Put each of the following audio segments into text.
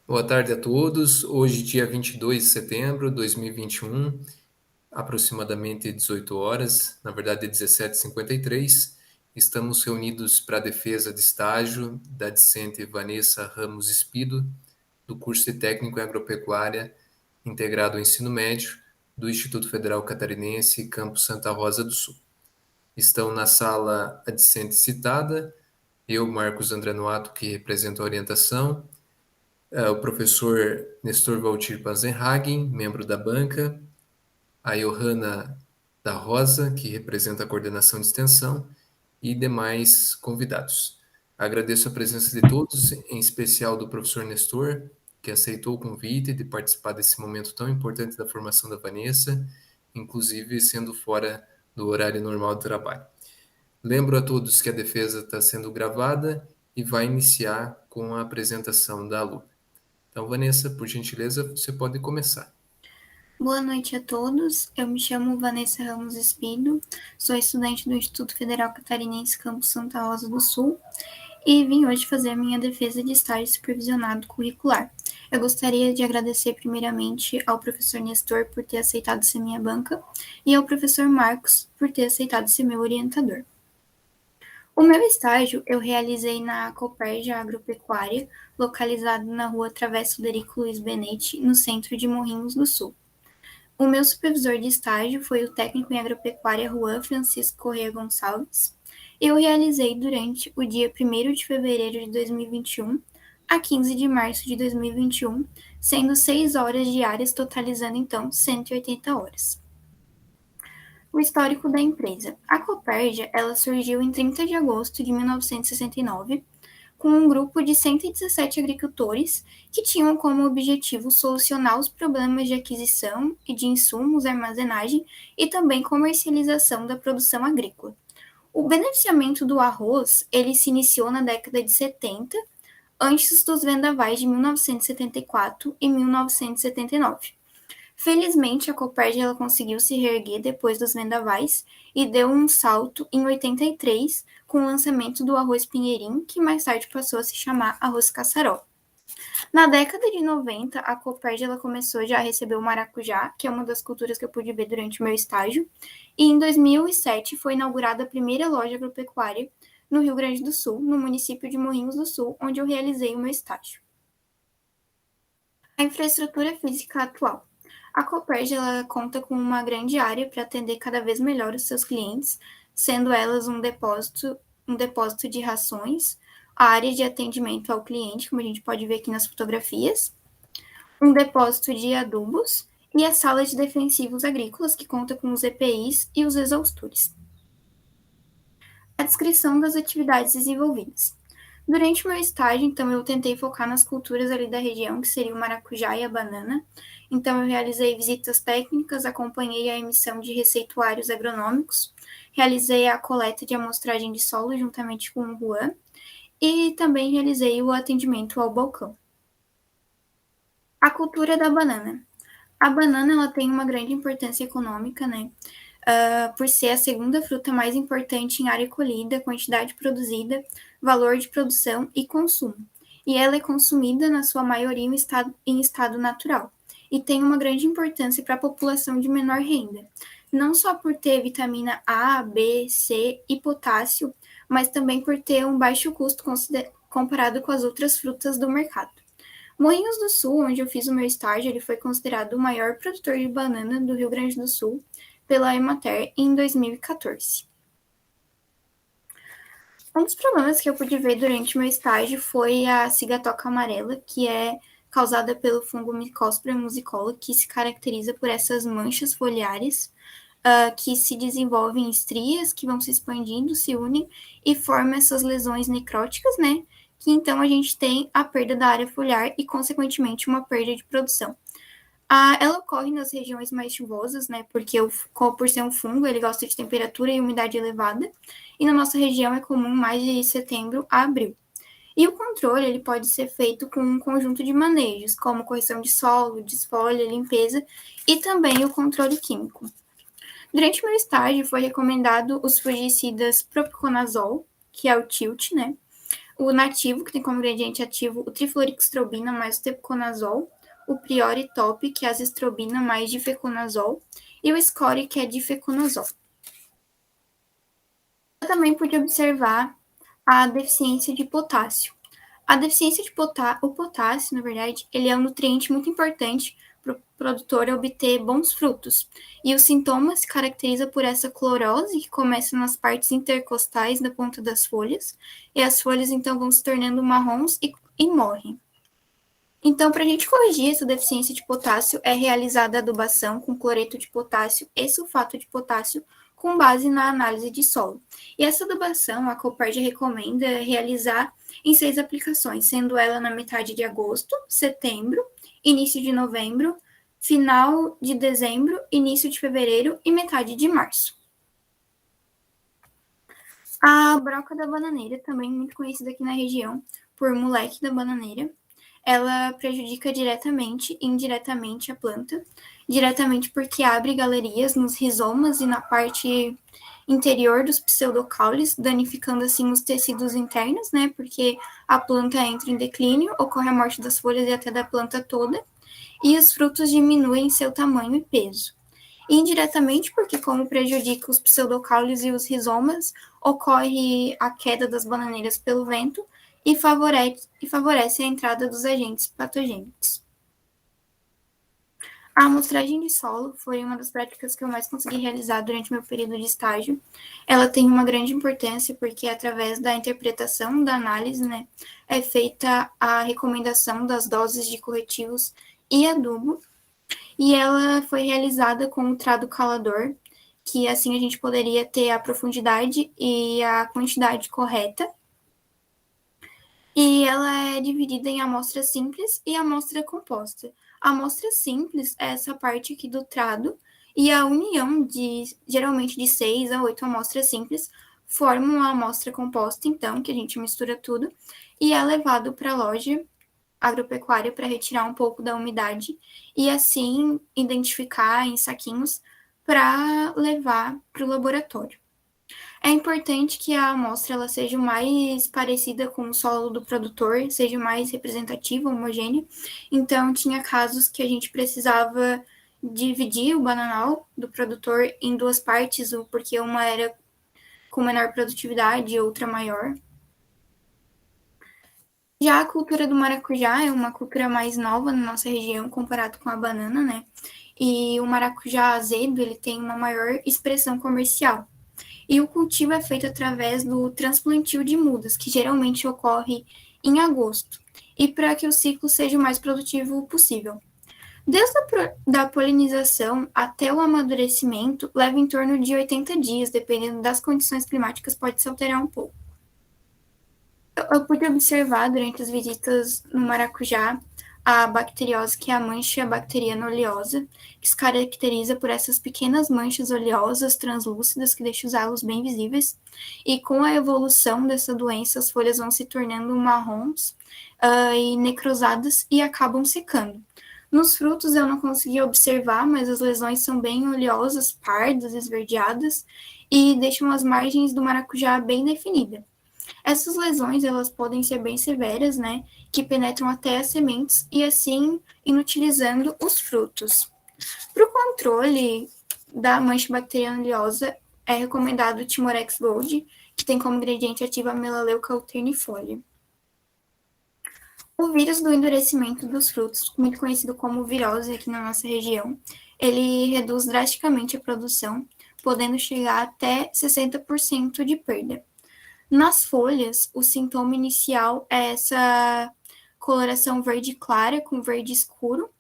Boa tarde a todos. Hoje, dia 22 de setembro de 2021, aproximadamente 18 horas, na verdade 17h53, estamos reunidos para a defesa de estágio da discente Vanessa Ramos Espido, do curso de Técnico em Agropecuária, integrado ao ensino médio, do Instituto Federal Catarinense, campus Santa Rosa do Sul. Estão na sala a discente citada, eu, Marcos André Noato, que represento a orientação, o professor Nestor Valtir Panzenhagen, membro da banca, a Johanna da Rosa, que representa a coordenação de extensão, e demais convidados. Agradeço a presença de todos, em especial do professor Nestor, que aceitou o convite de participar desse momento tão importante da formação da Vanessa, inclusive sendo fora do horário normal de trabalho. Lembro a todos que a defesa está sendo gravada e vai iniciar com a apresentação da aluna. Então, Vanessa, por gentileza, você pode começar. Boa noite a todos. Eu me chamo Vanessa Ramos Espido, sou estudante do Instituto Federal Catarinense, campus Santa Rosa do Sul, e vim hoje fazer minha defesa de estágio supervisionado curricular. Eu gostaria de agradecer primeiramente ao professor Nestor por ter aceitado ser minha banca e ao professor Marcos por ter aceitado ser meu orientador. O meu estágio eu realizei na Copérgia Agropecuária, localizado na rua Travesso Derico Luiz Benete, no centro de Morrinhos do Sul. O meu supervisor de estágio foi o técnico em agropecuária Juan Francisco Corrêa Gonçalves. Eu realizei durante o dia 1º de fevereiro de 2021 a 15 de março de 2021, sendo 6 horas diárias, totalizando então 180 horas. O histórico da empresa. A Copérgia, ela surgiu em 30 de agosto de 1969, com um grupo de 117 agricultores que tinham como objetivo solucionar os problemas de aquisição e de insumos, armazenagem e também comercialização da produção agrícola. O beneficiamento do arroz, ele se iniciou na década de 70, antes dos vendavais de 1974 e 1979. Felizmente, a Copérgia ela conseguiu se reerguer depois dos vendavais e deu um salto em 83 com o lançamento do arroz Pinheirinho, que mais tarde passou a se chamar arroz Caçarol. Na década de 90, a Copérgia ela começou já a receber o maracujá, que é uma das culturas que eu pude ver durante o meu estágio, e em 2007 foi inaugurada a primeira loja agropecuária no Rio Grande do Sul, no município de Morrinhos do Sul, onde eu realizei o meu estágio. A infraestrutura física atual. A Copérgia ela conta com uma grande área para atender cada vez melhor os seus clientes, sendo elas um depósito de rações, a área de atendimento ao cliente, como a gente pode ver aqui nas fotografias, um depósito de adubos e a sala de defensivos agrícolas, que conta com os EPIs e os exaustores. A descrição das atividades desenvolvidas. Durante o meu estágio, então, eu tentei focar nas culturas ali da região, que seria o maracujá e a banana. Então, eu realizei visitas técnicas, acompanhei a emissão de receituários agronômicos, realizei a coleta de amostragem de solo juntamente com o Juan e também realizei o atendimento ao balcão. A cultura da banana. A banana ela tem uma grande importância econômica, né? Por ser a segunda fruta mais importante em área colhida, quantidade produzida, valor de produção e consumo. E ela é consumida, na sua maioria, em estado natural. E tem uma grande importância para a população de menor renda. Não só por ter vitamina A, B, C e potássio, mas também por ter um baixo custo comparado com as outras frutas do mercado. Morrinhos do Sul, onde eu fiz o meu estágio, ele foi considerado o maior produtor de banana do Rio Grande do Sul pela Emater em 2014. Um dos problemas que eu pude ver durante o meu estágio foi a cigatoca amarela, que é causada pelo fungo Mycospora musicola, que se caracteriza por essas manchas foliares que se desenvolvem em estrias, que vão se expandindo, se unem e formam essas lesões necróticas, né? Que então a gente tem a perda da área foliar e, consequentemente, uma perda de produção. Ela ocorre nas regiões mais chuvosas, né? Porque por ser um fungo, ele gosta de temperatura e umidade elevada. E na nossa região é comum mais de setembro a abril. E o controle ele pode ser feito com um conjunto de manejos, como correção de solo, desfolha, limpeza e também o controle químico. Durante o meu estágio, foi recomendado os fungicidas propiconazol, que é o Tilt, né? o nativo, que tem como ingrediente ativo o trifluorixtrobina mais o tebuconazol, o Priori Top, que é a azistrobina mais difeconazol, e o Score, que é difeconazol. Eu também pude observar a deficiência de potássio. A deficiência de o potássio, na verdade, ele é um nutriente muito importante para o produtor obter bons frutos. E o sintoma se caracteriza por essa clorose que começa nas partes intercostais da ponta das folhas, e as folhas então vão se tornando marrons e morrem. Então, para a gente corrigir essa deficiência de potássio, é realizada a adubação com cloreto de potássio e sulfato de potássio com base na análise de solo. E essa adubação, a Copérdia recomenda realizar em 6 aplicações, sendo ela na metade de agosto, setembro, início de novembro, final de dezembro, início de fevereiro e metade de março. A broca da bananeira, também muito conhecida aqui na região por moleque da bananeira, ela prejudica diretamente e indiretamente a planta, diretamente porque abre galerias nos rizomas e na parte interior dos pseudocaules, danificando assim os tecidos internos, né? Porque a planta entra em declínio, ocorre a morte das folhas e até da planta toda, e os frutos diminuem seu tamanho e peso. E indiretamente, porque como prejudica os pseudocaules e os rizomas, ocorre a queda das bananeiras pelo vento e favorece a entrada dos agentes patogênicos. A amostragem de solo foi uma das práticas que eu mais consegui realizar durante meu período de estágio. Ela tem uma grande importância porque, através da interpretação da análise, né, é feita a recomendação das doses de corretivos e adubo, e ela foi realizada com o trado calador, que assim a gente poderia ter a profundidade e a quantidade correta. E ela é dividida em amostra simples e amostra composta. A amostra simples é essa parte aqui do trado, e a união geralmente de 6 a 8 amostras simples formam uma amostra composta, então, que a gente mistura tudo, e é levado para a loja agropecuária para retirar um pouco da umidade e assim identificar em saquinhos para levar para o laboratório. É importante que a amostra ela seja mais parecida com o solo do produtor, seja mais representativa, homogênea. Então, tinha casos que a gente precisava dividir o bananal do produtor em 2 partes, porque uma era com menor produtividade e outra maior. Já a cultura do maracujá é uma cultura mais nova na nossa região comparado com a banana, né? E o maracujá azedo, ele tem uma maior expressão comercial. E o cultivo é feito através do transplantio de mudas, que geralmente ocorre em agosto, e para que o ciclo seja o mais produtivo possível. Desde a polinização até o amadurecimento, leva em torno de 80 dias, dependendo das condições climáticas, pode se alterar um pouco. Eu pude observar durante as visitas no maracujá a bacteriose, que é a mancha bacteriana oleosa, que se caracteriza por essas pequenas manchas oleosas translúcidas que deixam os halos bem visíveis. E com a evolução dessa doença, as folhas vão se tornando marrons e necrosadas e acabam secando. Nos frutos eu não consegui observar, mas as lesões são bem oleosas, pardas, esverdeadas e deixam as margens do maracujá bem definidas. Essas lesões, elas podem ser bem severas, né, que penetram até as sementes e assim inutilizando os frutos. Para o controle da mancha bacteriana oleosa, é recomendado o Timorex Gold, que tem como ingrediente ativo a melaleuca alternifolia. O vírus do endurecimento dos frutos, muito conhecido como virose aqui na nossa região, ele reduz drasticamente a produção, podendo chegar até 60% de perda. Nas folhas, o sintoma inicial é essa coloração verde clara com verde escuro,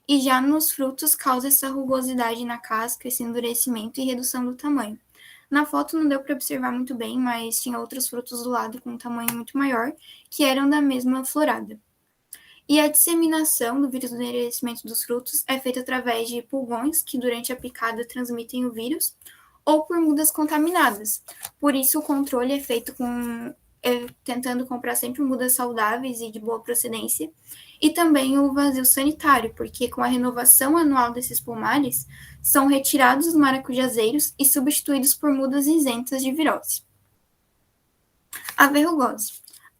e já nos frutos causa essa rugosidade na casca, esse endurecimento e redução do tamanho. Na foto não deu para observar muito bem, mas tinha outros frutos do lado com um tamanho muito maior, que eram da mesma florada. E a disseminação do vírus do endurecimento dos frutos é feita através de pulgões, que durante a picada transmitem o vírus, ou por mudas contaminadas. Por isso, o controle é feito tentando comprar sempre mudas saudáveis e de boa procedência, e também o vazio sanitário, porque com a renovação anual desses pomares, são retirados os maracujazeiros e substituídos por mudas isentas de virose. A verrugose.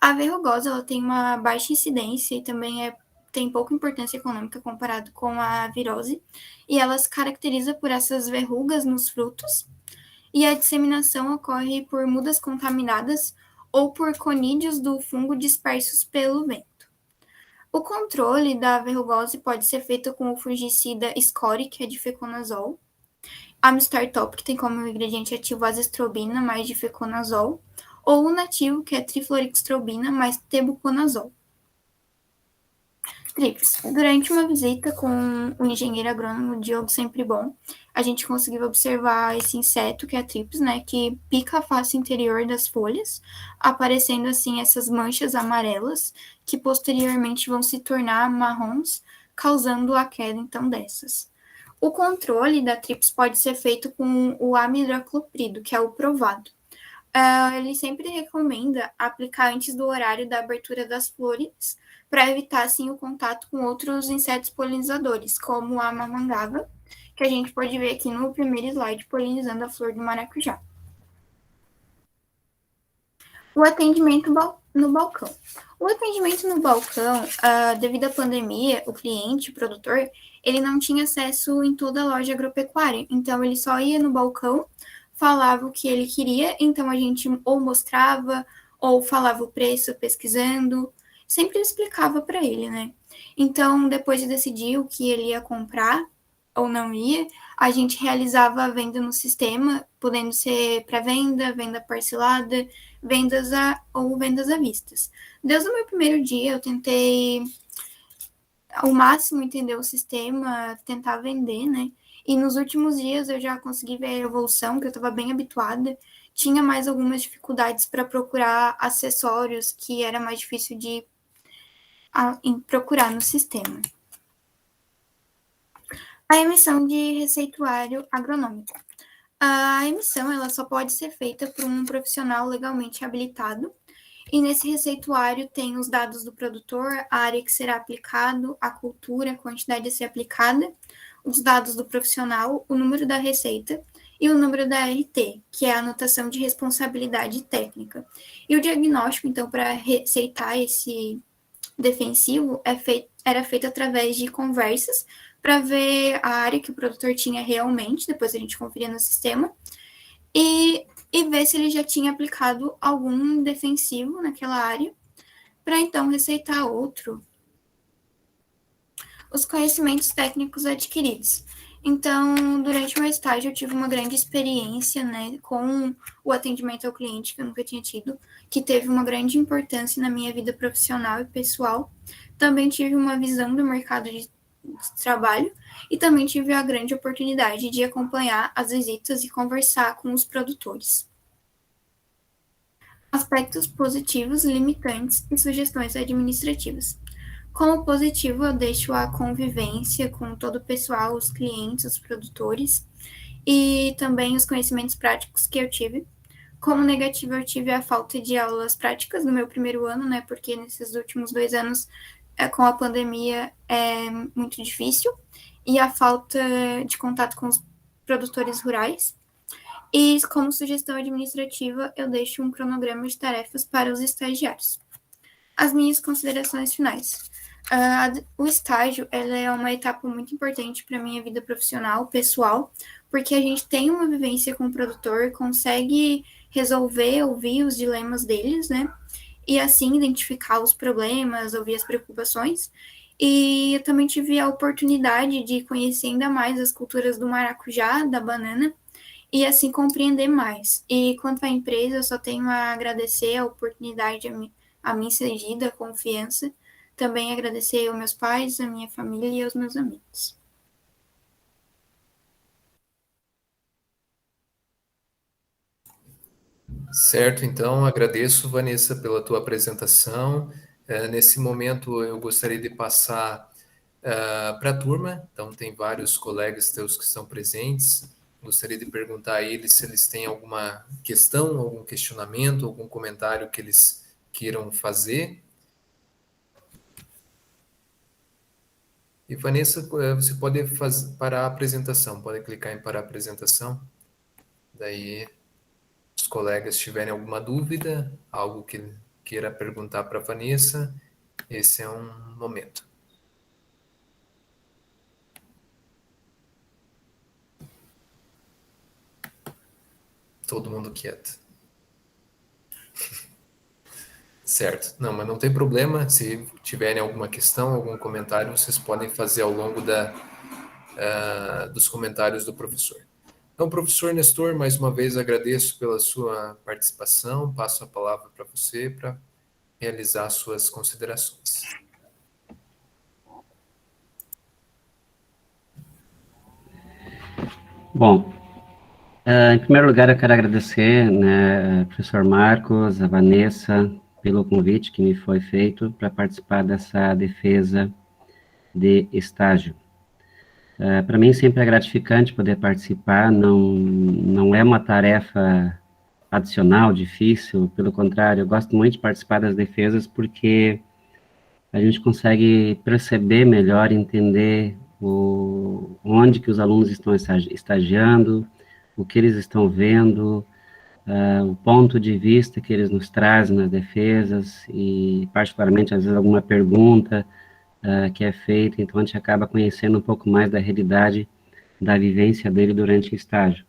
A verrugose ela tem uma baixa incidência e também tem pouca importância econômica comparado com a virose, e ela se caracteriza por essas verrugas nos frutos, e a disseminação ocorre por mudas contaminadas ou por conídeos do fungo dispersos pelo vento. O controle da verrugose pode ser feito com o fungicida Score, que é difeconazol, Amistar Top, que tem como ingrediente ativo azistrobina mais difeconazol, ou o nativo, que é trifluorixtrobina mais tebuconazol. Trips. Durante uma visita com o engenheiro agrônomo Diogo Sempre Bom, a gente conseguiu observar esse inseto, que é a trips, né, que pica a face interior das folhas, aparecendo assim essas manchas amarelas, que posteriormente vão se tornar marrons, causando a queda então dessas. O controle da trips pode ser feito com o amidacloprido, que é o provado. Ele sempre recomenda aplicar antes do horário da abertura das flores, para evitar assim o contato com outros insetos polinizadores, como a mamangava, que a gente pode ver aqui no primeiro slide, polinizando a flor do maracujá. O atendimento no balcão. O atendimento no balcão, devido à pandemia, o cliente, o produtor, ele não tinha acesso em toda a loja agropecuária, então ele só ia no balcão, falava o que ele queria, então a gente ou mostrava, ou falava o preço pesquisando, sempre explicava para ele, né? Então, depois de decidir o que ele ia comprar ou não ia, a gente realizava a venda no sistema, podendo ser pré-venda, venda parcelada, ou vendas à vista. Desde o meu primeiro dia, eu tentei ao máximo entender o sistema, tentar vender, né? E nos últimos dias eu já consegui ver a evolução, que eu estava bem habituada. Tinha mais algumas dificuldades para procurar acessórios, que era mais difícil de procurar no sistema. A emissão de receituário agronômico. A emissão ela só pode ser feita por um profissional legalmente habilitado, e nesse receituário tem os dados do produtor, a área que será aplicado, a cultura, a quantidade a ser aplicada, os dados do profissional, o número da receita e o número da RT, que é a anotação de responsabilidade técnica. E o diagnóstico, então, para receitar esse defensivo era feito através de conversas para ver a área que o produtor tinha realmente, depois a gente conferia no sistema, e ver se ele já tinha aplicado algum defensivo naquela área, para então receitar outro. Os conhecimentos técnicos adquiridos. Então, durante o meu estágio, eu tive uma grande experiência, né, com o atendimento ao cliente, que eu nunca tinha tido, que teve uma grande importância na minha vida profissional e pessoal. Também tive uma visão do mercado de trabalho e também tive a grande oportunidade de acompanhar as visitas e conversar com os produtores. Aspectos positivos, limitantes e sugestões administrativas. Como positivo, eu deixo a convivência com todo o pessoal, os clientes, os produtores e também os conhecimentos práticos que eu tive. Como negativo, eu tive a falta de aulas práticas no meu primeiro ano, né? Porque nesses últimos 2 anos, com a pandemia, é muito difícil, e a falta de contato com os produtores rurais. E como sugestão administrativa, eu deixo um cronograma de tarefas para os estagiários. As minhas considerações finais. O estágio é uma etapa muito importante para a minha vida profissional, pessoal, porque a gente tem uma vivência com o produtor, consegue resolver, ouvir os dilemas deles, né? E assim identificar os problemas, ouvir as preocupações. E eu também tive a oportunidade de conhecer ainda mais as culturas do maracujá, da banana, e assim compreender mais. E quanto à empresa, eu só tenho a agradecer a oportunidade a mim cedida, a confiança. Também agradecer aos meus pais, a minha família e aos meus amigos. Certo, então agradeço, Vanessa, pela tua apresentação. Nesse momento, eu gostaria de passar para a turma, então tem vários colegas teus que estão presentes. Gostaria de perguntar a eles se eles têm alguma questão, algum questionamento, algum comentário que eles queiram fazer. E Vanessa, você pode parar a apresentação, pode clicar em parar a apresentação. Daí, os colegas tiverem alguma dúvida, algo que queira perguntar para a Vanessa, esse é um momento. Todo mundo quieto. Certo. Não, mas não tem problema. Se tiverem alguma questão, algum comentário, vocês podem fazer ao longo dos comentários do professor. Então, professor Nestor, mais uma vez agradeço pela sua participação. Passo a palavra para você para realizar suas considerações. Bom, em primeiro lugar, eu quero agradecer, né, professor Marcos, a Vanessa, pelo convite que me foi feito para participar dessa defesa de estágio. Para mim sempre é gratificante poder participar, não é uma tarefa adicional, difícil, pelo contrário, eu gosto muito de participar das defesas porque a gente consegue perceber melhor, entender onde que os alunos estão estagiando, o que eles estão vendo, o ponto de vista que eles nos trazem nas defesas e, particularmente, às vezes, alguma pergunta que é feita, então a gente acaba conhecendo um pouco mais da realidade da vivência dele durante o estágio.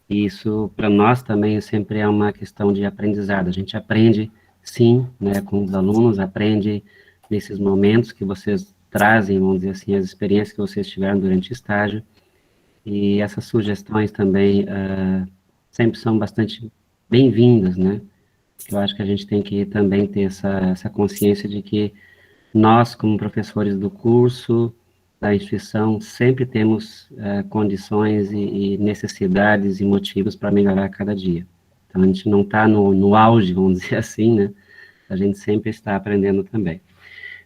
E isso, para nós, também sempre é uma questão de aprendizado. A gente aprende, sim, né, com os alunos, aprende nesses momentos que vocês trazem, vamos dizer assim, as experiências que vocês tiveram durante o estágio, e essas sugestões também sempre são bastante bem-vindas, né? Eu acho que a gente tem que também ter essa consciência de que nós, como professores do curso, da instituição, sempre temos condições e necessidades e motivos para melhorar a cada dia. Então, a gente não está no auge, vamos dizer assim, né? A gente sempre está aprendendo também.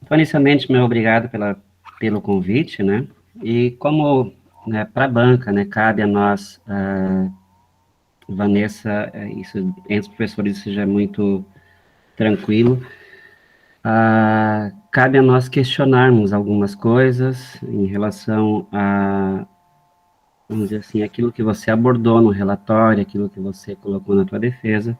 Então, inicialmente, meu obrigado pelo convite, né? E como, né, para a banca, né, cabe a nós, Vanessa, isso entre os professores isso já é muito tranquilo, cabe a nós questionarmos algumas coisas em relação a, vamos dizer assim, aquilo que você abordou no relatório, aquilo que você colocou na tua defesa,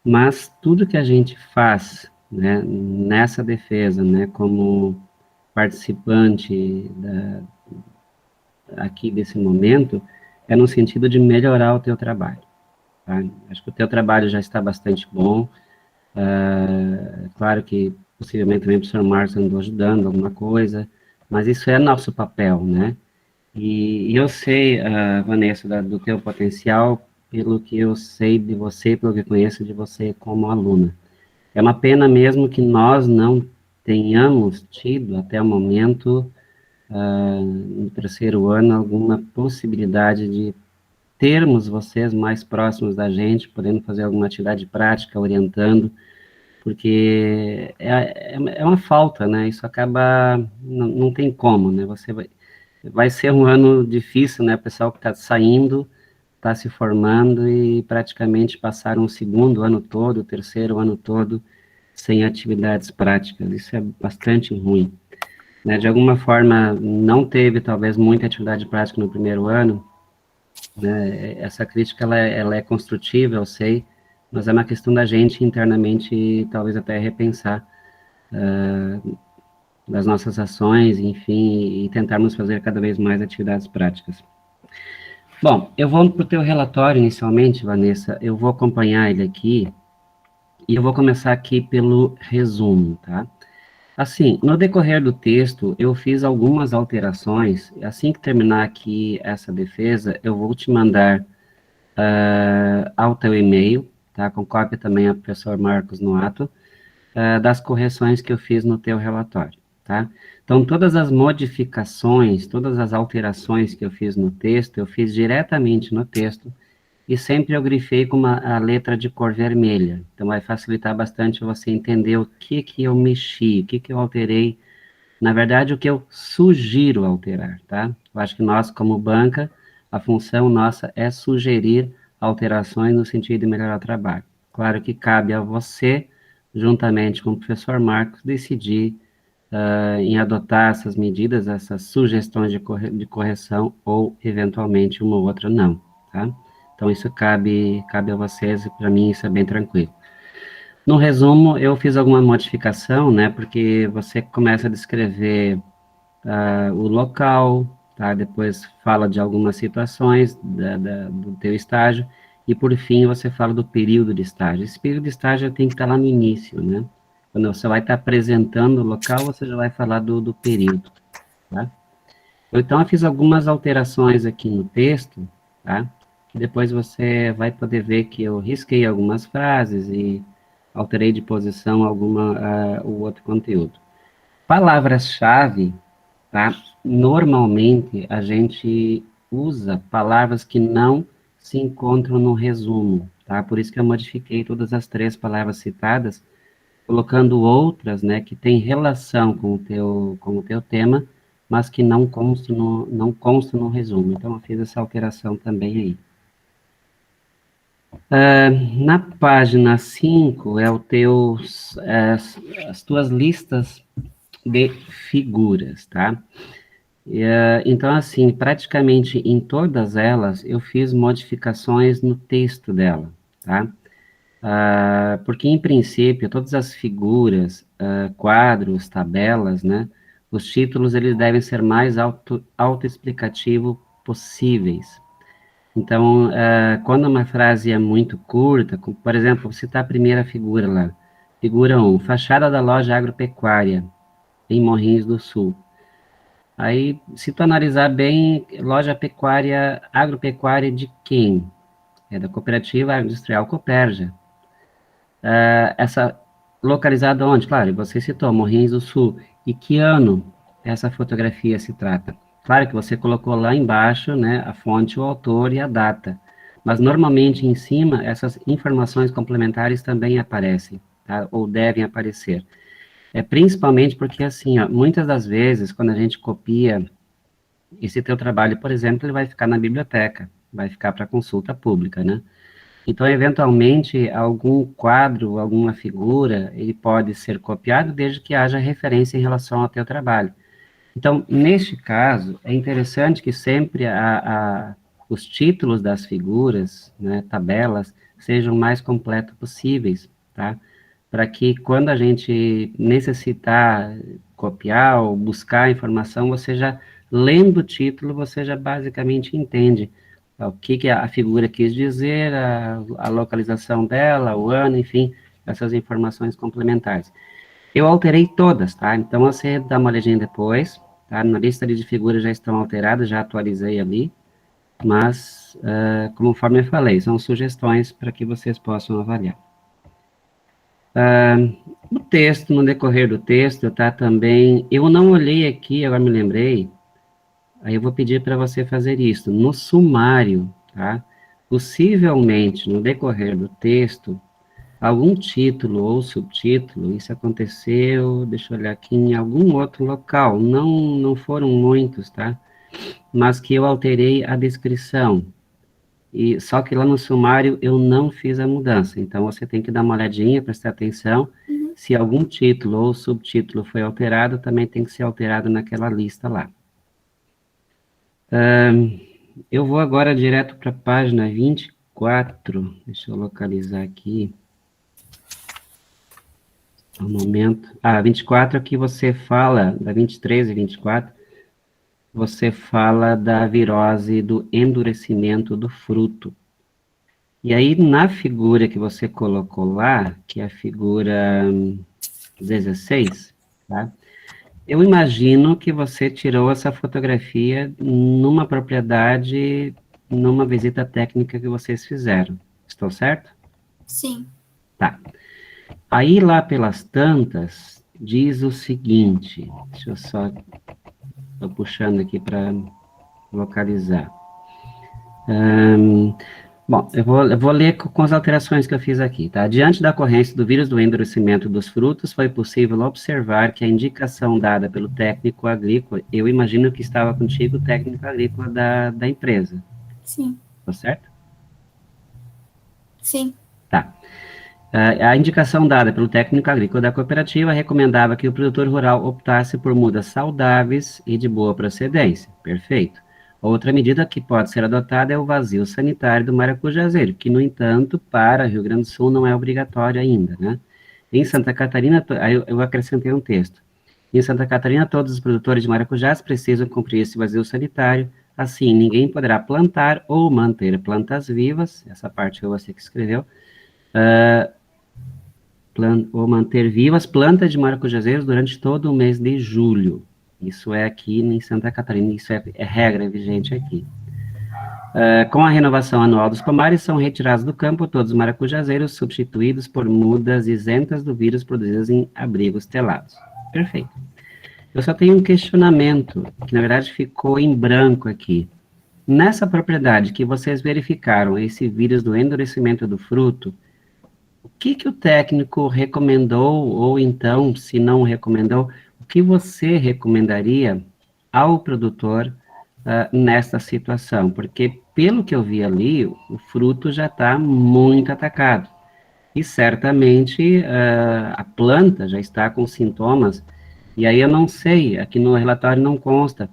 mas tudo que a gente faz, né, nessa defesa, né, como participante aqui desse momento, é no sentido de melhorar o teu trabalho. Tá? Acho que o teu trabalho já está bastante bom. Claro que possivelmente também o professor Marcos andou ajudando alguma coisa, mas isso é nosso papel, né? E eu sei, Vanessa, do teu potencial, pelo que eu sei de você, pelo que eu conheço de você como aluna. É uma pena mesmo que nós não tenhamos tido, até o momento, no terceiro ano, alguma possibilidade de termos vocês mais próximos da gente, podendo fazer alguma atividade prática, orientando, porque é uma falta, né? Isso acaba, não tem como, né? Vai ser um ano difícil, né? O pessoal que está saindo, está se formando e praticamente passaram o segundo ano todo, o terceiro ano todo, sem atividades práticas. Isso é bastante ruim. Né? De alguma forma, não teve, talvez, muita atividade prática no primeiro ano, né? Essa crítica, ela é construtiva, eu sei, mas é uma questão da gente internamente, talvez até repensar das nossas ações, enfim, e tentarmos fazer cada vez mais atividades práticas. Bom, eu vou para o teu relatório inicialmente, Vanessa, eu vou acompanhar ele aqui, e eu vou começar aqui pelo resumo, tá? Assim, no decorrer do texto, eu fiz algumas alterações, assim que terminar aqui essa defesa, eu vou te mandar ao teu e-mail, tá? Com cópia também ao professor Marcos no ato, das correções que eu fiz no teu relatório, tá? Então, todas as modificações, todas as alterações que eu fiz no texto, eu fiz diretamente no texto, e sempre eu grifei com a letra de cor vermelha. Então, vai facilitar bastante você entender o que eu mexi, o que eu alterei, na verdade, o que eu sugiro alterar, tá? Eu acho que nós, como banca, a função nossa é sugerir alterações no sentido de melhorar o trabalho. Claro que cabe a você, juntamente com o professor Marcos, decidir em adotar essas medidas, essas sugestões de correção, ou, eventualmente, uma ou outra não, tá? Então, isso cabe a vocês, e para mim isso é bem tranquilo. No resumo, eu fiz alguma modificação, né, porque você começa a descrever o local, tá, depois fala de algumas situações do teu estágio, e por fim você fala do período de estágio. Esse período de estágio tem que estar lá no início, né, quando você vai estar apresentando o local, você já vai falar do período, tá? Então, eu fiz algumas alterações aqui no texto, tá? Que depois você vai poder ver que eu risquei algumas frases e alterei de posição o outro conteúdo. Palavras-chave, tá? Normalmente, a gente usa palavras que não se encontram no resumo, tá? Por isso que eu modifiquei todas as 3 palavras citadas, colocando outras, né, que têm relação com o teu tema, mas que não constam no resumo. Então, eu fiz essa alteração também aí. Na página 5, as tuas listas de figuras, tá? Então, assim, praticamente em todas elas, eu fiz modificações no texto dela, tá? Porque, em princípio, todas as figuras, quadros, tabelas, né, os títulos, eles devem ser mais autoexplicativo possíveis. Então, quando uma frase é muito curta, por exemplo, vou citar a primeira figura lá, figura 1, fachada da loja agropecuária, em Morrinhos do Sul. Aí, se tu analisar bem, loja pecuária, agropecuária de quem? É da Cooperativa Industrial Copérgia. Essa localizada onde? Claro, você citou Morrinhos do Sul. E que ano essa fotografia se trata? Claro que você colocou lá embaixo, né, a fonte, o autor e a data. Mas normalmente em cima essas informações complementares também aparecem, tá? Ou devem aparecer. Principalmente porque assim, ó, muitas das vezes quando a gente copia esse teu trabalho, por exemplo, ele vai ficar na biblioteca, vai ficar para consulta pública, né? Então, eventualmente, algum quadro, alguma figura, ele pode ser copiado desde que haja referência em relação ao teu trabalho. Então, neste caso, é interessante que sempre os títulos das figuras, né, tabelas, sejam o mais completos possíveis, tá? Para que quando a gente necessitar copiar ou buscar informação, você já, lendo o título, você já basicamente entende o que a figura quis dizer, a localização dela, o ano, enfim, essas informações complementares. Eu alterei todas, tá? Então, você dá uma olhadinha depois, tá? Na lista de figuras já estão alteradas, já atualizei ali, mas, conforme eu falei, são sugestões para que vocês possam avaliar. No texto, no decorrer do texto, tá? Também, eu não olhei aqui, agora me lembrei, aí eu vou pedir para você fazer isso. No sumário, tá? Possivelmente, no decorrer do texto, algum título ou subtítulo, isso aconteceu, deixa eu olhar aqui, em algum outro local, não foram muitos, tá? Mas que eu alterei a descrição. E só que lá no sumário eu não fiz a mudança. Então você tem que dar uma olhadinha, prestar atenção. Se algum título ou subtítulo foi alterado, também tem que ser alterado naquela lista lá. Eu vou agora direto para a página 24. Deixa eu localizar aqui. Um momento. 24 aqui você fala, da 23 e 24, você fala da virose do endurecimento do fruto. E aí, na figura que você colocou lá, que é a figura 16, tá? Eu imagino que você tirou essa fotografia numa propriedade, numa visita técnica que vocês fizeram. Estou certo? Sim. Tá. Aí, lá pelas tantas, diz o seguinte, deixa eu só, estou puxando aqui para localizar. Bom, eu vou ler com as alterações que eu fiz aqui, tá? Diante da ocorrência do vírus do endurecimento dos frutos, foi possível observar que a indicação dada pelo técnico agrícola, eu imagino que estava contigo o técnico agrícola da empresa. Sim. Tá certo? Sim. Tá. A indicação dada pelo técnico agrícola da cooperativa recomendava que o produtor rural optasse por mudas saudáveis e de boa procedência. Perfeito. Outra medida que pode ser adotada é o vazio sanitário do maracujazeiro, que, no entanto, para Rio Grande do Sul não é obrigatório ainda, né? Em Santa Catarina, aí eu acrescentei um texto. Em Santa Catarina, todos os produtores de maracujás precisam cumprir esse vazio sanitário. Assim, ninguém poderá plantar ou manter plantas vivas, essa parte foi você que escreveu, ou manter vivas plantas de maracujazeiros durante todo o mês de julho. Isso é aqui em Santa Catarina, isso é regra vigente aqui. Com a renovação anual dos pomares, são retirados do campo todos os maracujazeiros, substituídos por mudas isentas do vírus produzidas em abrigos telados. Perfeito. Eu só tenho um questionamento, que na verdade ficou em branco aqui. Nessa propriedade que vocês verificaram esse vírus do endurecimento do fruto, o que o técnico recomendou, ou então, se não recomendou, o que você recomendaria ao produtor nessa situação? Porque, pelo que eu vi ali, o fruto já está muito atacado. E certamente a planta já está com sintomas, e aí eu não sei, aqui no relatório não consta,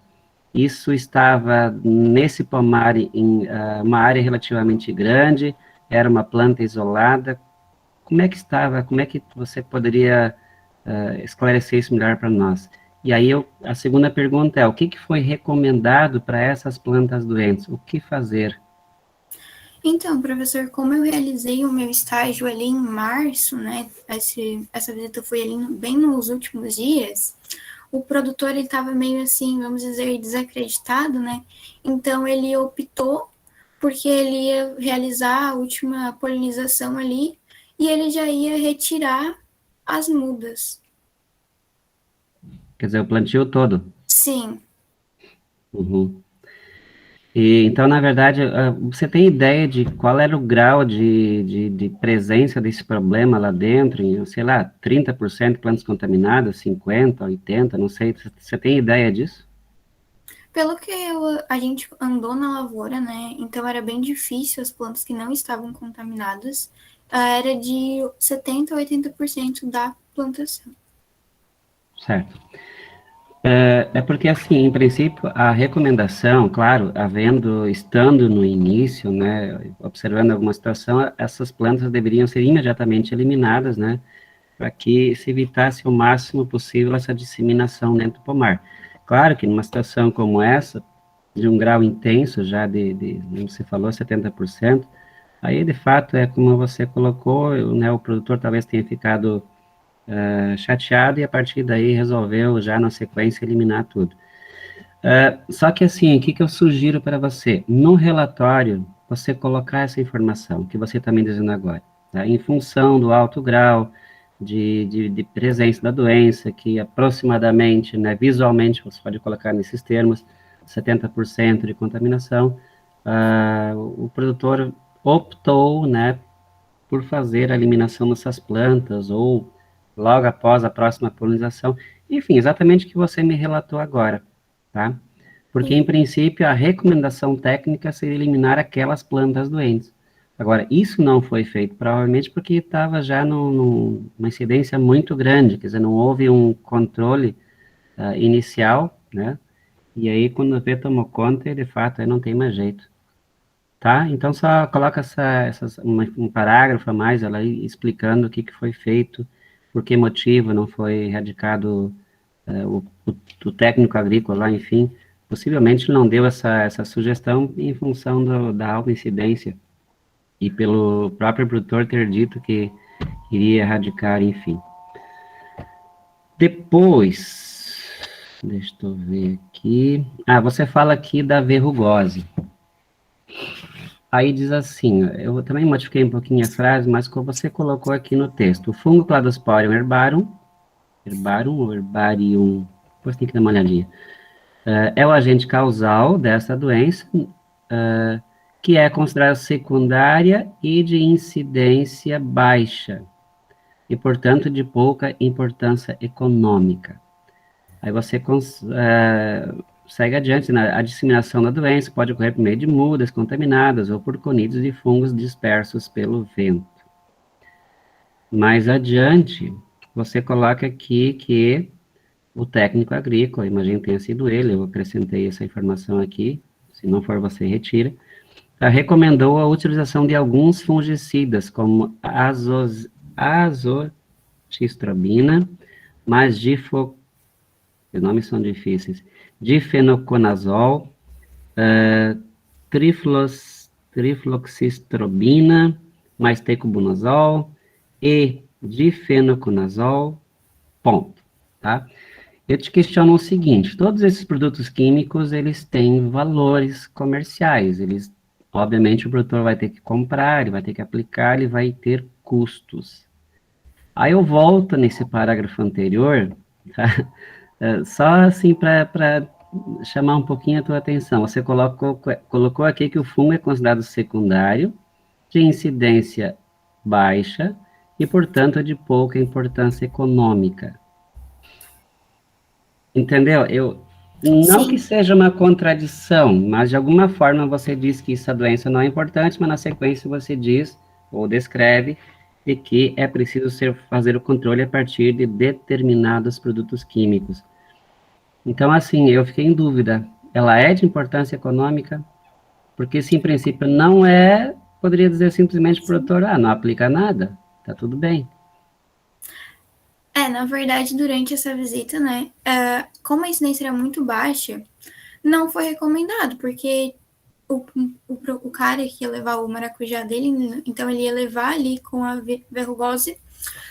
isso estava nesse pomar em uma área relativamente grande, era uma planta isolada, como é que estava, como é que você poderia esclarecer isso melhor para nós? E aí a segunda pergunta é, o que foi recomendado para essas plantas doentes? O que fazer? Então, professor, como eu realizei o meu estágio ali em março, né, essa visita foi ali bem nos últimos dias, o produtor ele estava meio assim, vamos dizer, desacreditado, né, então ele optou porque ele ia realizar a última polinização ali e ele já ia retirar as mudas. Quer dizer, o plantio todo? Sim. Uhum. E, então, na verdade, você tem ideia de qual era o grau de presença desse problema lá dentro? Em, sei lá, 30% plantas contaminadas, 50%, 80%, não sei. Você tem ideia disso? Pelo que a gente andou na lavoura, né? Então era bem difícil as plantas que não estavam contaminadas. Era de 70% a 80% da plantação. Certo. É porque, assim, em princípio, a recomendação, claro, estando no início, né, observando alguma situação, essas plantas deveriam ser imediatamente eliminadas, né, para que se evitasse o máximo possível essa disseminação dentro do pomar. Claro que numa situação como essa, de um grau intenso, já como você falou, 70%, aí, de fato, é como você colocou, né, o produtor talvez tenha ficado chateado e a partir daí resolveu já na sequência eliminar tudo. Só que assim, o que eu sugiro para você? No relatório, você colocar essa informação que você está me dizendo agora, tá? Em função do alto grau de presença da doença, que aproximadamente, né, visualmente, você pode colocar nesses termos, 70% de contaminação, o produtor optou, né, por fazer a eliminação dessas plantas, ou logo após a próxima polinização, enfim, exatamente o que você me relatou agora, tá? Porque, em princípio, a recomendação técnica seria eliminar aquelas plantas doentes. Agora, isso não foi feito, provavelmente porque estava já numa incidência muito grande, quer dizer, não houve um controle inicial, né? E aí, quando vê, tomou conta e, de fato, aí não tem mais jeito. Tá? Então, só coloca um parágrafo a mais ela aí explicando o que foi feito, por que motivo não foi erradicado o técnico agrícola lá, enfim. Possivelmente não deu essa sugestão em função da alta incidência e pelo próprio produtor ter dito que iria erradicar, enfim. Depois, deixa eu ver aqui. Você fala aqui da verrugose. Aí diz assim, eu também modifiquei um pouquinho a frase, mas como você colocou aqui no texto, o fungo Cladosporium herbarum ou herbarium, depois tem que dar uma olhadinha, é o agente causal dessa doença, que é considerada secundária e de incidência baixa, e, portanto, de pouca importância econômica. Aí você segue adiante, né? A disseminação da doença pode ocorrer por meio de mudas contaminadas ou por conídeos de fungos dispersos pelo vento. Mais adiante, você coloca aqui que o técnico agrícola, imagino que tenha sido ele, eu acrescentei essa informação aqui, se não for você, retira, recomendou a utilização de alguns fungicidas, como difenoxistrobina, mais os nomes são difíceis, difenoconazol, trifloxistrobina, mais tecobunazol e difenoconazol, ponto, tá? Eu te questiono o seguinte, todos esses produtos químicos, eles têm valores comerciais, obviamente o produtor vai ter que comprar, ele vai ter que aplicar, ele vai ter custos. Aí eu volto nesse parágrafo anterior, tá? Só assim para chamar um pouquinho a tua atenção, você colocou aqui que o fungo é considerado secundário, de incidência baixa e, portanto, de pouca importância econômica. Entendeu? Não que Sim. seja uma contradição, mas de alguma forma você diz que essa doença não é importante, mas na sequência você diz, ou descreve, de que é preciso fazer o controle a partir de determinados produtos químicos. Então, assim, eu fiquei em dúvida. Ela é de importância econômica? Porque se em princípio não é, poderia dizer simplesmente para o produtor, não aplica nada, tá tudo bem. Na verdade, durante essa visita, né, como a incidência era muito baixa, não foi recomendado, porque o cara que ia levar o maracujá dele, então ele ia levar ali com a verrugose,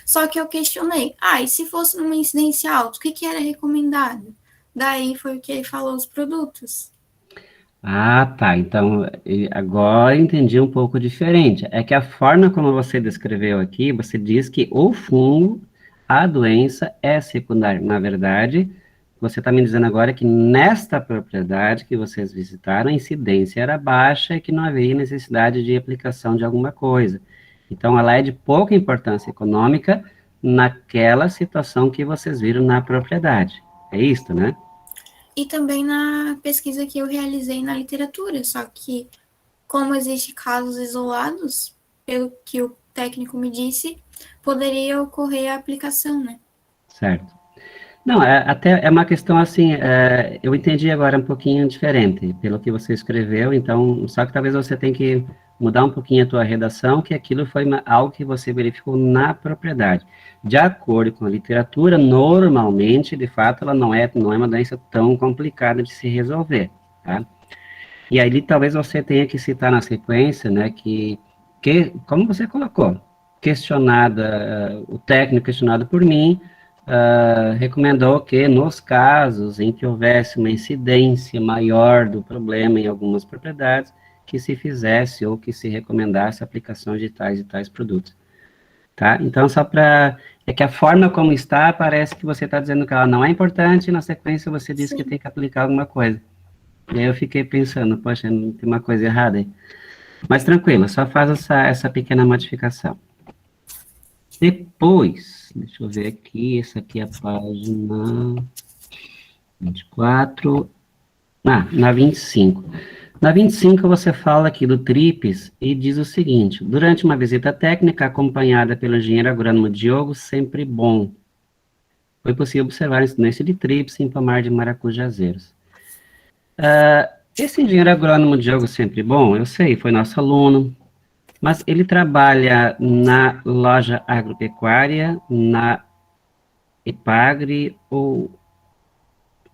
só que eu questionei, e se fosse numa incidência alta, o que era recomendado? Daí foi o que ele falou, os produtos. Ah, tá. Então, agora entendi um pouco diferente. É que a forma como você descreveu aqui, você diz que o fungo, a doença é secundária. Na verdade, você está me dizendo agora que nesta propriedade que vocês visitaram, a incidência era baixa e que não havia necessidade de aplicação de alguma coisa. Então, ela é de pouca importância econômica naquela situação que vocês viram na propriedade. É isso, né? E também na pesquisa que eu realizei na literatura, só que como existem casos isolados, pelo que o técnico me disse, poderia ocorrer a aplicação, né? Certo. Não, até é uma questão assim, eu entendi agora um pouquinho diferente, pelo que você escreveu, então, só que talvez você tenha que mudar um pouquinho a tua redação, que aquilo foi algo que você verificou na propriedade. De acordo com a literatura, normalmente, de fato, ela não é uma doença tão complicada de se resolver, tá? E aí, talvez você tenha que citar na sequência, né, como você colocou, o técnico questionado por mim, recomendou que nos casos em que houvesse uma incidência maior do problema em algumas propriedades, que se fizesse ou que se recomendasse a aplicação de tais e tais produtos, tá? Então, é que a forma como está, parece que você está dizendo que ela não é importante, e na sequência você diz que tem que aplicar alguma coisa. E aí eu fiquei pensando, poxa, tem uma coisa errada aí. Mas tranquilo, só faz essa pequena modificação. Depois, deixa eu ver aqui, essa aqui é a página 24, na 25. Na 25 você fala aqui do TRIPS e diz o seguinte, durante uma visita técnica acompanhada pelo engenheiro agrônomo Diogo Sempre Bom, foi possível observar a incidência de TRIPS em pomar de maracujazeiros. Esse engenheiro agrônomo Diogo Sempre Bom, eu sei, foi nosso aluno, mas ele trabalha na loja agropecuária, na Epagre, ou...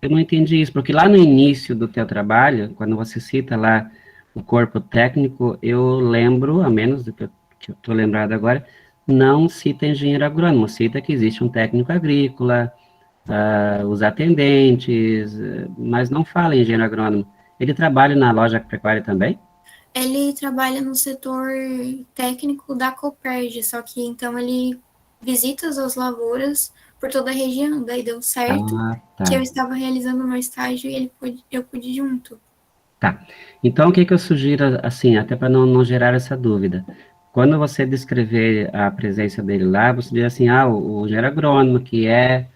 Eu não entendi isso, porque lá no início do teu trabalho, quando você cita lá o corpo técnico, eu lembro, a menos do que eu estou lembrado agora, não cita engenheiro agrônomo, cita que existe um técnico agrícola, os atendentes, mas não fala em engenheiro agrônomo. Ele trabalha na loja agropecuária também? Ele trabalha no setor técnico da Copérgia, só que então ele visita as lavouras por toda a região, daí deu certo que eu Tá. estava realizando o meu estágio e eu pude ir junto. Tá. Então, o que que eu sugiro, assim, até para não gerar essa dúvida? Quando você descrever a presença dele lá, você diz assim, o engenheiro agrônomo, que é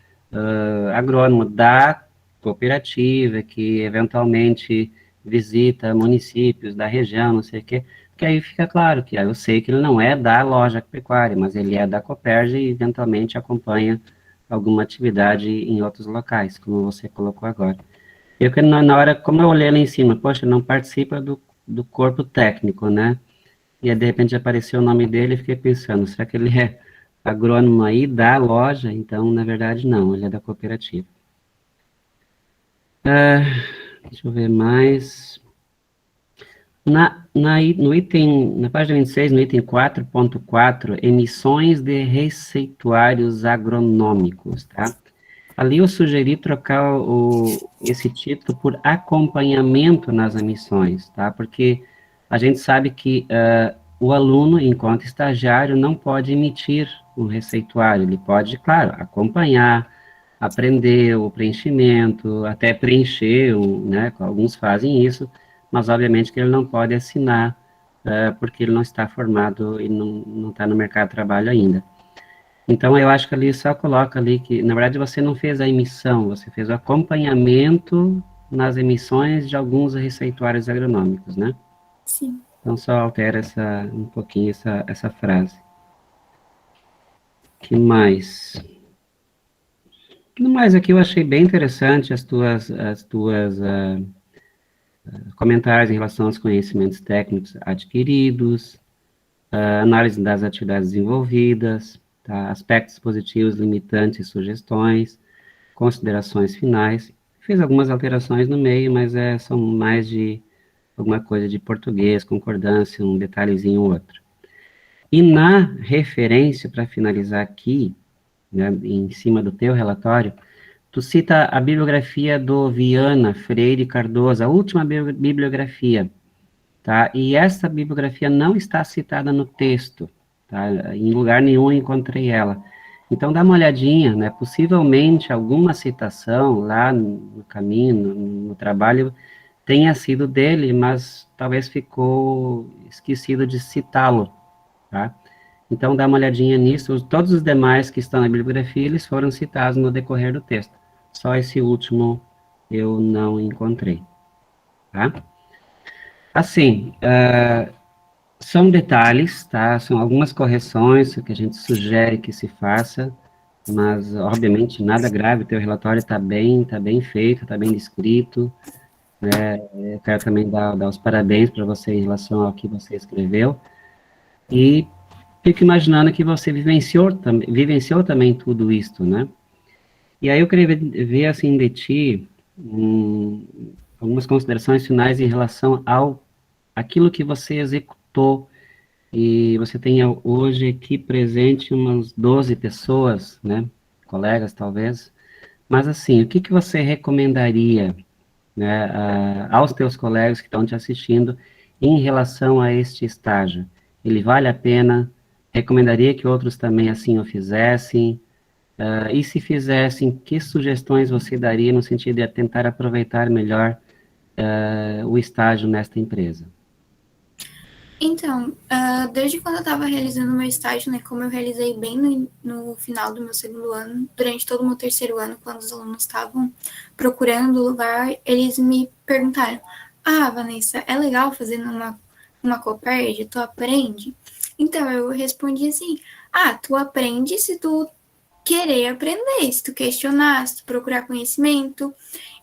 agrônomo da cooperativa, que eventualmente visita municípios da região, não sei o quê, porque aí fica claro que aí eu sei que ele não é da loja pecuária, mas ele é da Copérgia e eventualmente acompanha alguma atividade em outros locais, como você colocou agora. Eu que na hora, como eu olhei lá em cima, poxa, não participa do corpo técnico, né? E aí, de repente apareceu o nome dele e fiquei pensando, será que ele é agrônomo aí da loja, então, na verdade, não, ele é da cooperativa. Deixa eu ver mais. No item, na página 26, no item 4.4, emissões de receituários agronômicos, tá? Ali eu sugeri trocar esse título por acompanhamento nas emissões, tá? Porque a gente sabe que o aluno, enquanto estagiário, não pode emitir um receituário, ele pode, claro, acompanhar, aprender o preenchimento, até preencher, né? Alguns fazem isso, mas obviamente que ele não pode assinar, porque ele não está formado e não está no mercado de trabalho ainda. Então, eu acho que ali só coloca ali que, na verdade, você não fez a emissão, você fez o acompanhamento nas emissões de alguns receituários agronômicos, né? Sim. Então, só altera um pouquinho essa frase. Que mais? No mais, aqui eu achei bem interessante as tuas comentários em relação aos conhecimentos técnicos adquiridos, análise das atividades desenvolvidas, tá? Aspectos positivos, limitantes e sugestões, considerações finais. Fiz algumas alterações no meio, mas são mais de alguma coisa de português, concordância, um detalhezinho ou outro. E na referência, para finalizar aqui, né, em cima do teu relatório, tu cita a bibliografia do Viana Freire Cardoso, a última bibliografia, tá? E essa bibliografia não está citada no texto, tá? Em lugar nenhum eu encontrei ela. Então, dá uma olhadinha, né? Possivelmente alguma citação lá no caminho, no trabalho, tenha sido dele, mas talvez ficou esquecido de citá-lo, tá? Então, dá uma olhadinha nisso. Todos os demais que estão na bibliografia, eles foram citados no decorrer do texto. Só esse último eu não encontrei, tá? Assim, são detalhes, tá? São algumas correções que a gente sugere que se faça, mas, obviamente, nada grave. O teu relatório está bem feito, está bem descrito, né? Eu quero também dar os parabéns para você em relação ao que você escreveu. E fico imaginando que você vivenciou também tudo isso, né? E aí eu queria ver, assim, de ti, algumas considerações finais em relação aquilo que você executou. E você tem hoje aqui presente umas 12 pessoas, né? Colegas, talvez. Mas, assim, o que você recomendaria, né, aos teus colegas que estão te assistindo em relação a este estágio? Ele vale a pena? Recomendaria que outros também assim o fizessem? E se fizessem, que sugestões você daria no sentido de tentar aproveitar melhor o estágio nesta empresa? Então, desde quando eu estava realizando meu estágio, né, como eu realizei bem no final do meu segundo ano, durante todo o meu terceiro ano, quando os alunos estavam procurando lugar, eles me perguntaram: ah, Vanessa, é legal fazer numa Copérdia? Tu aprende? Então, eu respondi assim: ah, tu aprende se tu querer aprender, se tu questionar, se tu procurar conhecimento.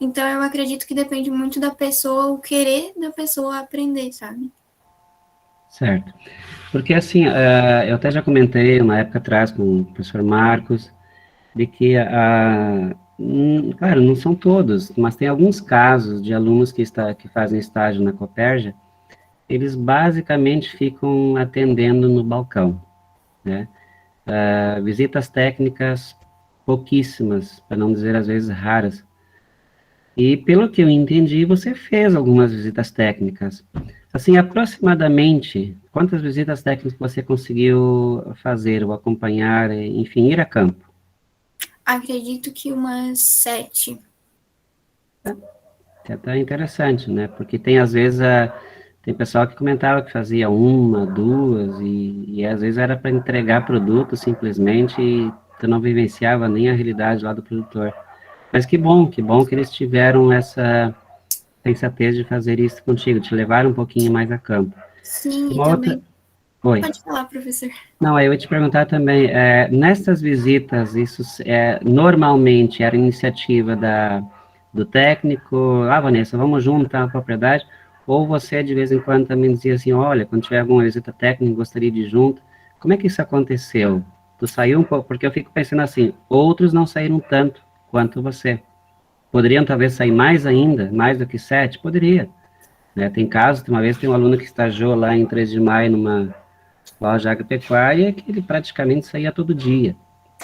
Então, eu acredito que depende muito da pessoa, o querer da pessoa aprender, sabe? Certo. Porque, assim, eu até já comentei uma época atrás com o professor Marcos, de que, claro, não são todos, mas tem alguns casos de alunos que fazem estágio na Copérgia, eles basicamente ficam atendendo no balcão, né? Visitas técnicas pouquíssimas, para não dizer às vezes raras. E pelo que eu entendi, você fez algumas visitas técnicas. Assim, aproximadamente, quantas visitas técnicas você conseguiu fazer ou acompanhar, enfim, ir a campo? Acredito que umas 7. É até interessante, né? Porque tem, às vezes, tem pessoal que comentava que fazia uma, duas, e às vezes era para entregar produto simplesmente, e tu não vivenciava nem a realidade lá do produtor. Mas que bom que eles tiveram essa sensatez de fazer isso contigo, te levar um pouquinho mais a campo. Sim, e Uma outra... também. Oi. Pode falar, professor. Não, eu ia te perguntar também, nessas visitas, isso normalmente era iniciativa do técnico, Vanessa, vamos juntar a propriedade, ou você de vez em quando também dizia assim, olha, quando tiver alguma visita técnica, gostaria de ir junto. Como é que isso aconteceu? Tu saiu um pouco, porque eu fico pensando assim, outros não saíram tanto quanto você. Poderiam talvez sair mais ainda, mais do que 7? Poderia. Né? Tem casos, uma vez tem um aluno que estagiou lá em 3 de maio numa loja agropecuária que ele praticamente saía todo dia.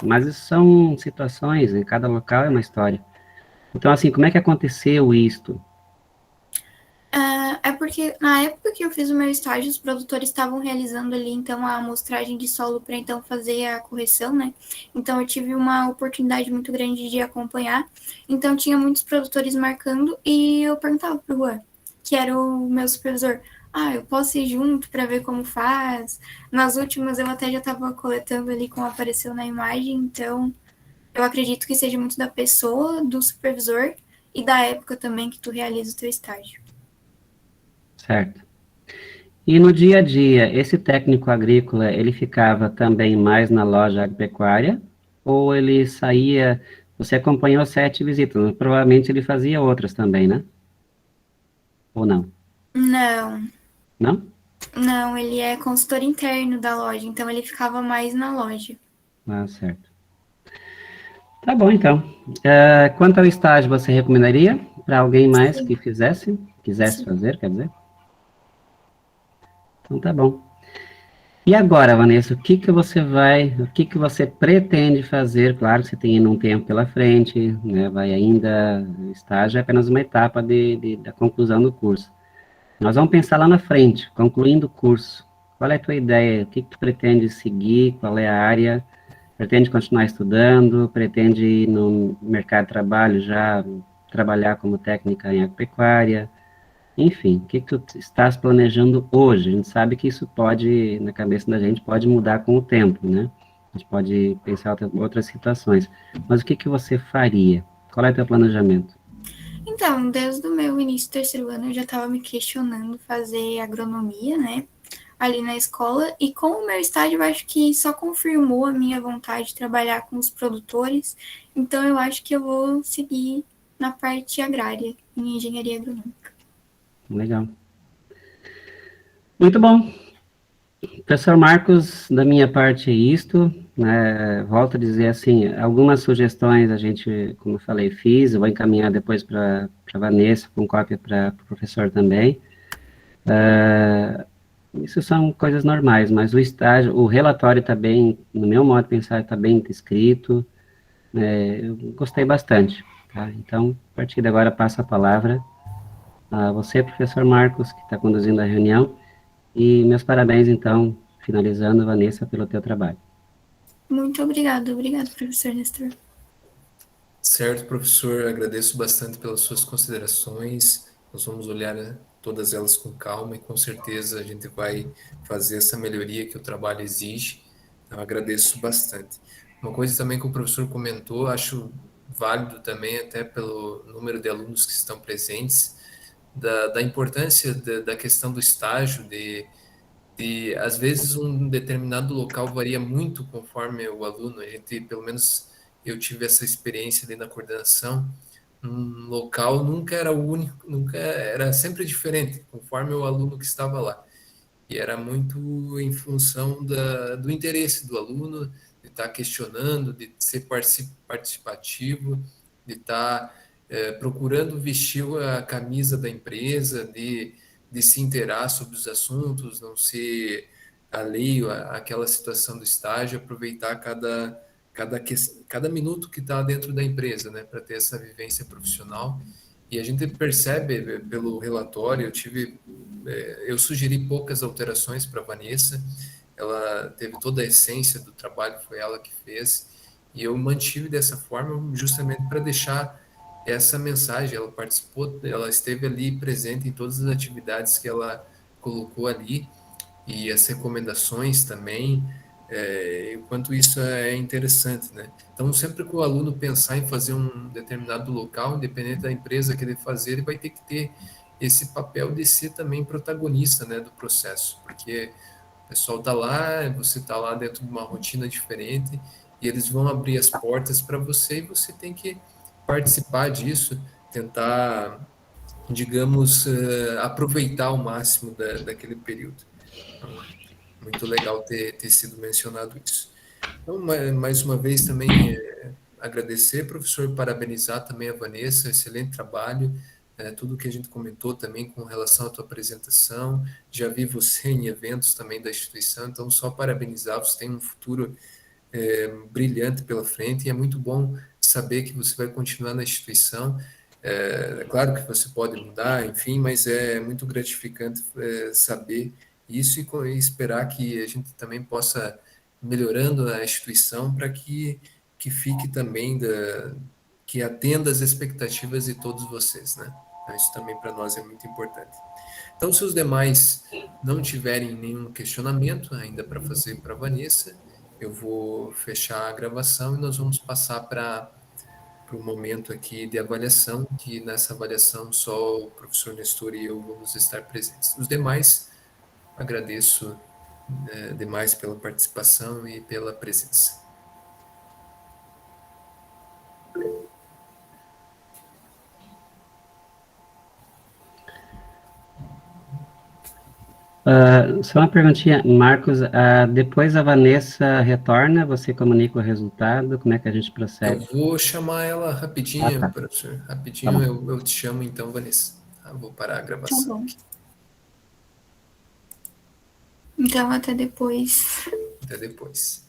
Mas isso são situações, em cada local é uma história. Então, assim, como é que aconteceu isto? É porque na época que eu fiz o meu estágio, os produtores estavam realizando ali então a amostragem de solo para então fazer a correção, né? Então eu tive uma oportunidade muito grande de acompanhar. Então tinha muitos produtores marcando e eu perguntava pro Juan, que era o meu supervisor, eu posso ir junto para ver como faz? Nas últimas eu até já estava coletando ali como apareceu na imagem, então eu acredito que seja muito da pessoa, do supervisor e da época também que tu realiza o teu estágio. Certo. E no dia a dia, esse técnico agrícola, ele ficava também mais na loja agropecuária? Ou ele saía, você acompanhou 7 visitas, mas provavelmente ele fazia outras também, né? Ou não? Não, Não? não, ele é consultor interno da loja, então ele ficava mais na loja. Ah, certo. Tá bom, então. Quanto ao estágio, você recomendaria para alguém mais que Sim, quisesse sim. fazer, quer dizer? Então tá bom. E agora, Vanessa, o que que você pretende fazer? Claro que você tem ainda um tempo pela frente, né? Vai ainda, o estágio é apenas uma etapa da conclusão do curso. Nós vamos pensar lá na frente, concluindo o curso. Qual é a tua ideia? O que que tu pretende seguir? Qual é a área? Pretende continuar estudando? Pretende ir no mercado de trabalho já trabalhar como técnica em agropecuária? Enfim, o que que tu estás planejando hoje? A gente sabe que isso pode, na cabeça da gente, pode mudar com o tempo, né? A gente pode pensar outras situações. Mas o que que você faria? Qual é o teu planejamento? Então, desde o meu início do terceiro ano, eu já estava me questionando fazer agronomia, né? Ali na escola, e com o meu estágio, eu acho que só confirmou a minha vontade de trabalhar com os produtores, então eu acho que eu vou seguir na parte agrária, em engenharia agronômica. Legal. Muito bom. Professor Marcos, da minha parte é isto, né? Volto a dizer assim, algumas sugestões a gente, como eu falei, fiz, eu vou encaminhar depois para a Vanessa, com cópia para o professor também. Isso são coisas normais, mas o estágio, o relatório está bem, no meu modo de pensar, está bem escrito, eu gostei bastante, tá? Então, a partir de agora, passo a palavra a você, professor Marcos, que está conduzindo a reunião, e meus parabéns, então, finalizando, Vanessa, pelo teu trabalho. Muito obrigada, obrigado, professor Nestor. Certo, professor, agradeço bastante pelas suas considerações. Nós vamos olhar, né, todas elas com calma e com certeza a gente vai fazer essa melhoria que o trabalho exige. Então, agradeço bastante. Uma coisa também que o professor comentou, acho válido também, até pelo número de alunos que estão presentes, da importância da questão do estágio, e às vezes um determinado local varia muito conforme o aluno. A gente, pelo menos eu tive essa experiência ali na coordenação. Um local nunca era o único, nunca era sempre diferente, conforme o aluno que estava lá. E era muito em função do interesse do aluno, de estar questionando, de ser participativo, de estar procurando vestir a camisa da empresa, de se inteirar sobre os assuntos, não ser alheio àquela situação do estágio, aproveitar cada minuto que está dentro da empresa, né, para ter essa vivência profissional. E a gente percebe pelo relatório, eu sugeri poucas alterações para a Vanessa, ela teve toda a essência do trabalho, foi ela que fez, e eu mantive dessa forma justamente para deixar essa mensagem. Ela participou, ela esteve ali presente em todas as atividades que ela colocou ali, e as recomendações também, enquanto isso é interessante, né? Então, sempre que o aluno pensar em fazer um determinado local, independente da empresa que ele fazer, ele vai ter que ter esse papel de ser também protagonista, né, do processo, porque o pessoal está lá, você está lá dentro de uma rotina diferente, e eles vão abrir as portas para você, e você tem que participar disso, tentar, digamos, aproveitar ao máximo daquele período. Então, muito legal ter sido mencionado isso. Então, mais uma vez também agradecer, professor, parabenizar também a Vanessa, excelente trabalho, tudo que a gente comentou também com relação à tua apresentação, já vi você em eventos também da instituição, então só parabenizar, você tem um futuro brilhante pela frente e é muito bom saber que você vai continuar na instituição. É claro que você pode mudar, enfim, mas é muito gratificante saber isso e esperar que a gente também possa melhorando a instituição para que fique também que atenda às expectativas de todos vocês, né? Então, isso também para nós é muito importante. Então, se os demais não tiverem nenhum questionamento ainda para fazer para a Vanessa, eu vou fechar a gravação e nós vamos passar para o momento aqui de avaliação, que nessa avaliação só o professor Nestor e eu vamos estar presentes. Os demais, agradeço demais pela participação e pela presença. Só uma perguntinha, Marcos, depois a Vanessa retorna, você comunica o resultado, como é que a gente Eu procede? vou chamar ela Ah, rapidinho, tá, professor. tá Rapidinho bom. eu te chamo então, Vanessa. Tá? Vou parar a Tá gravação bom. aqui. Então, até depois. Até depois.